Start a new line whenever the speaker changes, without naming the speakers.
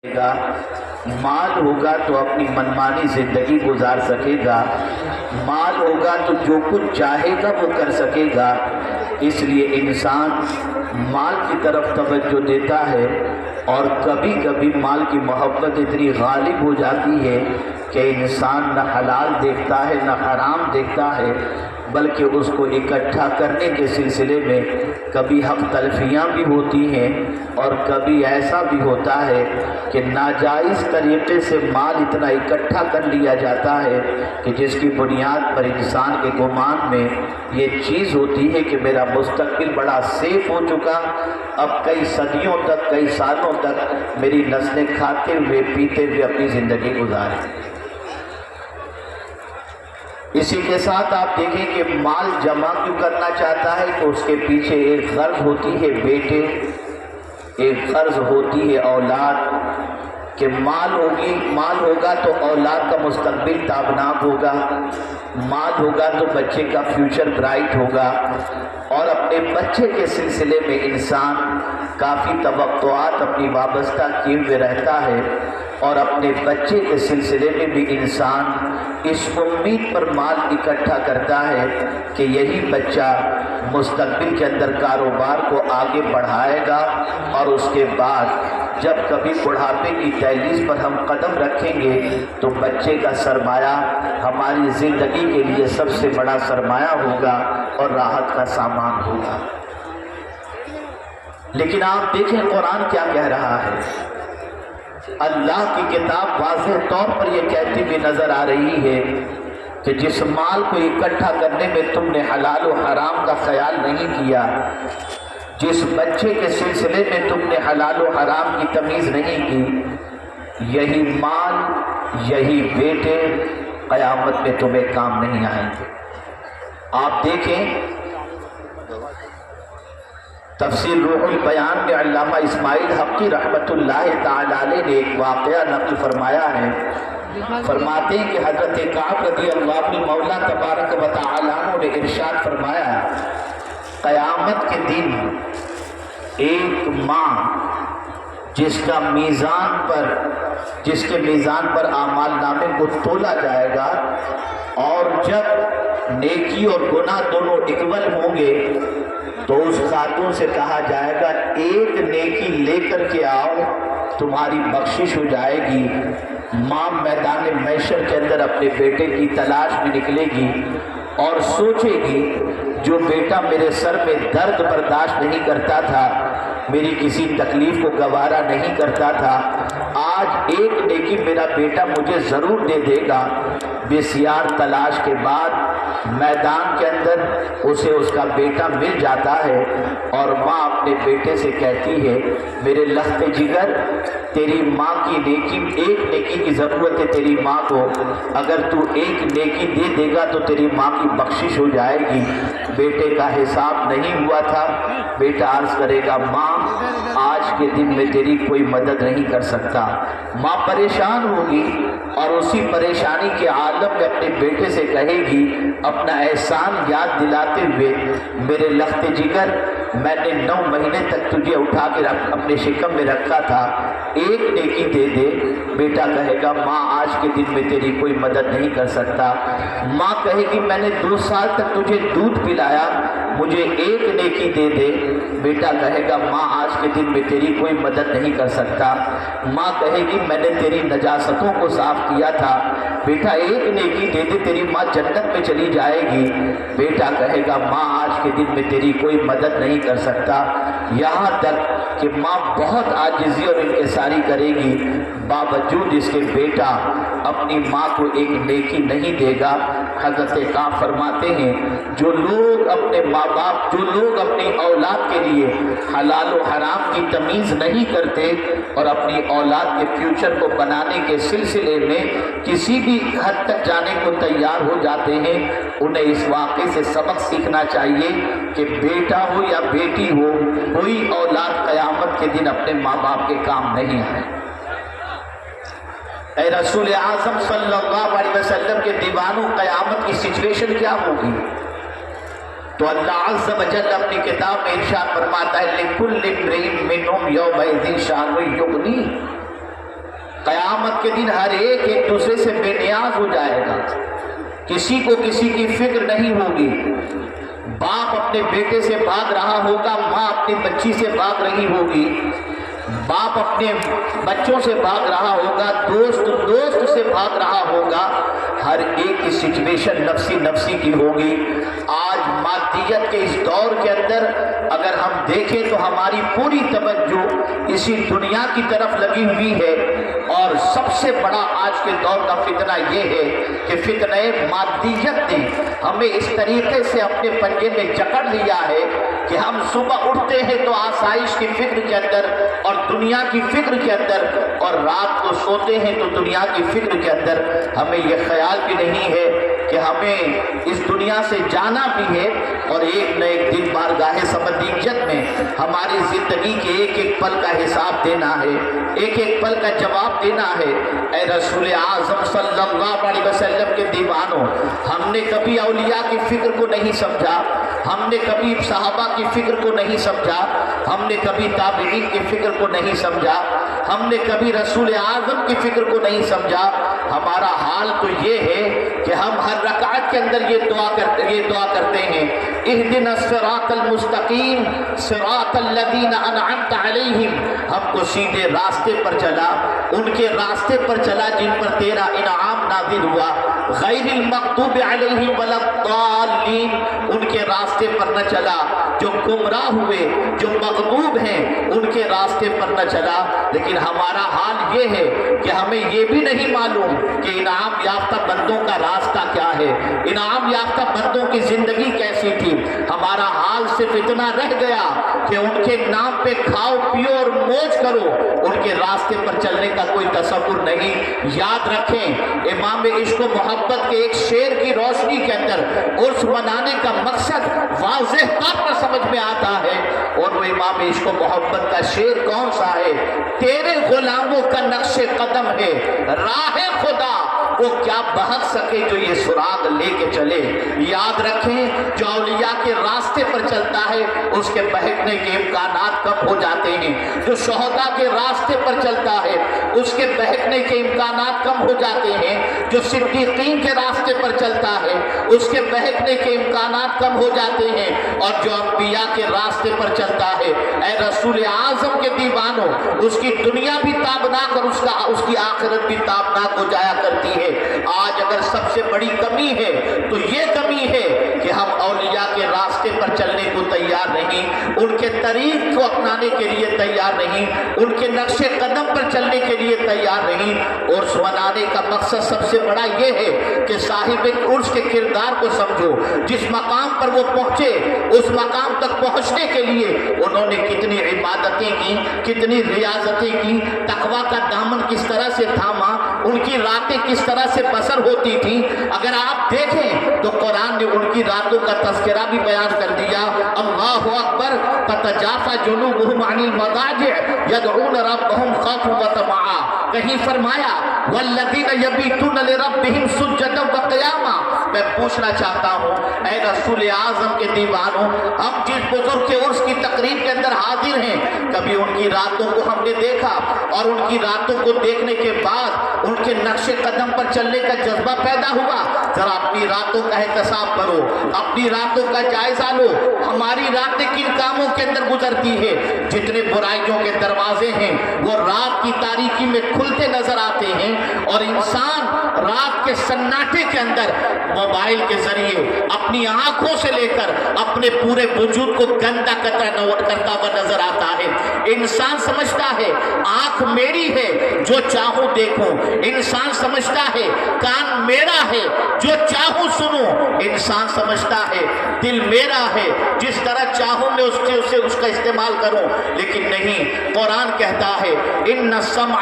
گا، مال ہوگا تو اپنی منمانی زندگی گزار سکے گا، مال ہوگا تو جو کچھ چاہے گا وہ کر سکے گا۔ اس لیے انسان مال کی طرف توجہ دیتا ہے، اور کبھی کبھی مال کی محبت اتنی غالب ہو جاتی ہے کہ انسان نہ حلال دیکھتا ہے نہ حرام دیکھتا ہے، بلکہ اس کو اکٹھا کرنے کے سلسلے میں کبھی حق تلفیاں بھی ہوتی ہیں، اور کبھی ایسا بھی ہوتا ہے کہ ناجائز طریقے سے مال اتنا اکٹھا کر لیا جاتا ہے کہ جس کی بنیاد پر انسان کے گمان میں یہ چیز ہوتی ہے کہ میرا مستقبل بڑا سیف ہو چکا، اب کئی صدیوں تک، کئی سالوں تک میری نسلیں کھاتے ہوئے پیتے ہوئے اپنی زندگی گزاریں۔ اسی کے ساتھ آپ دیکھیں کہ مال جمع کیوں کرنا چاہتا ہے تو اس کے پیچھے ایک غرض ہوتی ہے بیٹے، ایک غرض ہوتی ہے اولاد، کہ مال ہوگا تو اولاد کا مستقبل تابناک ہوگا، مال ہوگا تو بچے کا فیوچر برائٹ ہوگا، اور اپنے بچے کے سلسلے میں انسان کافی توقعات اپنی وابستہ کیے ہوئے رہتا ہے، اور اپنے بچے کے سلسلے میں بھی انسان اس امید پر مال اکٹھا کرتا ہے کہ یہی بچہ مستقبل کے اندر کاروبار کو آگے بڑھائے گا، اور اس کے بعد جب کبھی بڑھاپے کی دہلیز پر ہم قدم رکھیں گے تو بچے کا سرمایہ ہماری زندگی کے لیے سب سے بڑا سرمایہ ہوگا اور راحت کا سامان ہوگا۔ لیکن آپ دیکھیں قرآن کیا کہہ رہا ہے۔ اللہ کی کتاب واضح طور پر یہ کہتی ہوئی نظر آ رہی ہے کہ جس مال کو اکٹھا کرنے میں تم نے حلال و حرام کا خیال نہیں کیا، جس بچے کے سلسلے میں تم نے حلال و حرام کی تمیز نہیں کی، یہی مال، یہی بیٹے قیامت میں تمہیں کام نہیں آئیں گے۔ آپ دیکھیں تفسیر روح البیان میں علامہ اسماعیل حقی رحمۃ اللہ تعالی علیہ نے ایک واقعہ نقل فرمایا ہے۔ فرماتے ہیں کہ حضرت کعب رضی اللہ عنہ مولا تبارک و تعالی عنہ نے ارشاد فرمایا، قیامت کے دن ایک ماں جس کے میزان پر اعمال نامے کو تولا جائے گا، اور جب نیکی اور گناہ دونوں اکول ہوں گے تو اس خاتون سے کہا جائے گا ایک نیکی لے کر کے آؤ، تمہاری بخشش ہو جائے گی۔ ماں میدان محشر کے اندر اپنے بیٹے کی تلاش میں نکلے گی اور سوچے گی جو بیٹا میرے سر میں درد برداشت نہیں کرتا تھا، میری کسی تکلیف کو گوارا نہیں کرتا تھا، آج ایک نیکی میرا بیٹا مجھے ضرور دے دے گا۔ بسیار تلاش کے بعد میدان کے اندر اسے اس کا بیٹا مل جاتا ہے، اور ماں اپنے بیٹے سے کہتی ہے میرے لخت جگر، تیری ماں کی نیکی، ایک نیکی کی ضرورت ہے تیری ماں کو، اگر تو ایک نیکی دے دے گا تو تیری ماں کی بخشش ہو جائے گی۔ بیٹے کا حساب نہیں ہوا تھا، بیٹا عرض کرے گا ماں آج کے دن میں تیری کوئی مدد نہیں کر سکتا۔ ماں پریشان ہوگی اور اسی پریشانی کے عالم میں اپنے بیٹے سے کہے گی اپنا احسان یاد دلاتے ہوئے، میرے لخت جگر، میں نے 9 مہینے تک تجھے اٹھا کے اپنے شکم میں رکھا تھا، ایک نیکی دے دے۔ بیٹا کہے گا ماں آج کے دن میں تیری کوئی مدد نہیں کر سکتا۔ ماں کہے گی میں نے 2 سال تک تجھے دودھ پلایا، مجھے ایک نیکی دے دے۔ بیٹا کہے گا ماں آج کے دن میں تیری کوئی مدد نہیں کر سکتا۔ ماں کہے گی میں نے تیری نجاستوں کو صاف کیا تھا، بیٹا ایک نیکی دے دے، تیری ماں جنت میں چلی جائے گی۔ بیٹا کہے گا ماں آج کے دن میں تیری کوئی مدد نہیں کر سکتا۔ یہاں تک کہ ماں بہت عاجزی اور انکساری کرے گی، باوجود اس کے بیٹا اپنی ماں کو ایک نیکی نہیں دے گا۔ حضرت کعب فرماتے ہیں جو لوگ اپنے ماں باپ، جو لوگ اپنی اولاد کے لیے حلال و حرام کی تمیز نہیں کرتے اور اپنی اولاد کے فیوچر کو بنانے کے سلسلے میں کسی بھی حد تک جانے کو تیار ہو جاتے ہیں، انہیں اس واقعے سے سبق سیکھنا چاہیے کہ بیٹا ہو یا بیٹی ہو، کوئی اولاد قیامت کے دن اپنے ماں باپ کے کام نہیں آئے۔ اے رسول اعظم صلی اللہ علیہ وسلم کے دیوانوں، قیامت کی سچویشن کیا ہوگی؟ تو اللہ عز و جل اپنی کتاب میں ارشاد فرماتا ہے لِكُلِّ امْرِئٍ مِّنْهُمْ يَوْمَئِذٍ شَأْنٌ يُغْنِيهِ، قیامت کے دن ہر ایک دوسرے سے بے نیاز ہو جائے گا، کسی کو کسی کی فکر نہیں ہوگی۔ باپ اپنے بیٹے سے بھاگ رہا ہوگا، ماں اپنی بچی سے بھاگ رہی ہوگی، باپ اپنے بچوں سے بھاگ رہا ہوگا، دوست سے بھاگ رہا ہوگا، ہر ایک کی سچویشن نفسی نفسی کی ہوگی۔ آج مادیت کے اس دور کے اندر اگر ہم دیکھیں تو ہماری پوری توجہ اسی دنیا کی طرف لگی ہوئی ہے، اور سب سے بڑا آج کے دور کا فتنہ یہ ہے کہ فتنہ مادیت نے ہمیں اس طریقے سے اپنے پنجے میں جکڑ لیا ہے کہ ہم صبح اٹھتے ہیں تو آسائش کی فکر کے اندر اور دنیا کی فکر کے اندر، اور رات کو سوتے ہیں تو دنیا کی فکر کے اندر۔ ہمیں یہ خیال بھی نہیں ہے کہ ہمیں اس دنیا سے جانا بھی ہے، اور ایک نہ ایک دن بارگاہ سمدیجت میں ہماری زندگی کے ایک ایک پل کا حساب دینا ہے، ایک ایک پل کا جواب دینا ہے۔ اے رسول اعظم صلی اللہ علیہ وسلم کے دیوانوں، ہم نے کبھی اولیاء کی فکر کو نہیں سمجھا، ہم نے کبھی صحابہ کی فکر کو نہیں سمجھا، ہم نے کبھی تابعین کی فکر کو نہیں سمجھا، ہم نے کبھی رسول اعظم کی فکر کو نہیں سمجھا۔ ہمارا حال تو یہ ہے کہ ہم ہر رکعت کے اندر یہ دعا کرتے ہیں، اہدنا الصراط المستقیم صراط الذین انعمت علیہم، ہم کو سیدھے راستے پر چلا، ان کے راستے پر چلا جن پر تیرا انعام نازل ہوا، غیر المغضوب علیہم ولا الضالین، ان کے راستے پر نہ چلا جو گمراہ ہوئے، جو مغضوب ہیں ان کے راستے پر نہ چلا۔ لیکن ہمارا حال یہ ہے کہ ہمیں یہ بھی نہیں معلوم کہ انعام یافتہ بندوں کا راستہ کیا ہے، انعام یافتہ بندوں کی زندگی کیسی تھی۔ ہمارا حال صرف اتنا رہ گیا کہ ان کے نام پہ کھاؤ پیو اور موج کرو، ان کے راستے پر چلنے کا کوئی تصور نہیں۔ یاد رکھیں، امام عشق و محبت کے ایک شعر کی روشنی کے اندر عرس منانے کا مقصد واضح طور پر سمجھ میں آتا ہے، اور وہ امام عشق و محبت کا شعر کون سا ہے؟ تیرے غلاموں کا نقش قدم ہے راہ خدا، وہ کیا بہک سکے جو یہ سراغ لے کے چلے۔ یاد رکھیں، جو اولیاء کے راستے پر چلتا ہے اس کے بہکنے کے امکانات کم ہو جاتے ہیں، جو شہداء کے راستے پر چلتا ہے اس کے بہکنے کے امکانات کم ہو جاتے ہیں، جو صدیقین کے راستے پر چلتا ہے اس کے بہکنے کے امکانات کم ہو جاتے ہیں، اور جو انبیاء کے راستے پر چلتا ہے، اے رسول اعظم کے دیوانوں، اس کی دنیا بھی تابناک اور اس کی آخرت بھی تابناک ہو جایا کرتی ہے۔ آج اگر سب سے بڑی کمی ہے تو یہ کمی ہے کہ ہم اولیاء کے راستے پر چلنے کو تیار نہیں، ان کے طریق کو اپنانے کے لیے تیار نہیں، ان کے نقش قدم پر چلنے کے لیے تیار نہیں۔ عرس منانے کا مقصد سب سے بڑا یہ ہے کہ صاحب عرس کے کردار کو سمجھو، جس مقام پر وہ پہنچے اس مقام تک پہنچنے کے لیے انہوں نے کتنی عبادتیں کی، کتنی ریاضتیں کی، تقوی کا دامن کس طرح سے تھاما، ان کی راتیں کس طرح سے بسر ہوتی تھی۔ اگر آپ دیکھیں تو قرآن نے ان کی راتوں کا تذکرہ بھی بیان کر دیا۔ اللہ اکبر، تتجافى جنوبهم عن المضاجع يدعون ربهم خوفا وطمعا، کہیں فرمایا والذین یبیتون لربهم سجدا وقیاما۔ میں پوچھنا چاہتا ہوں اے رسول اعظم کے دیوانوں، ہم جس بزرگ کے عرس کی تقریب کے اندر حاضر ہیں، کبھی ان کی راتوں کو ہم نے دیکھا، اور ان کی راتوں کو دیکھنے کے بعد ان کے نقش قدم پر چلنے کا جذبہ پیدا ہوا؟ ذرا اپنی راتوں کا احتساب کرو، اپنی راتوں کا جائزہ لو، ہماری راتیں کن کاموں کے اندر گزرتی ہے؟ جتنے برائیوں کے دروازے ہیں وہ رات کی تاریکی میں کھلتے نظر آتے ہیں، اور انسان رات کے سناٹے کے اندر موبائل کے ذریعے اپنی آنکھوں سے لے کر اپنے پورے وجود کو گندا کرتا ہوا نظر آتا ہے۔ انسان سمجھتا ہے آنکھ میری ہے، جو چاہوں دیکھوں، انسان سمجھتا ہے کان میرا ہے، جو چاہوں سنوں، انسان سمجھتا ہے دل میرا ہے، جس طرح چاہوں میں اس کا استعمال کروں، لیکن نہیں، قرآن کہتا ہے ان السمع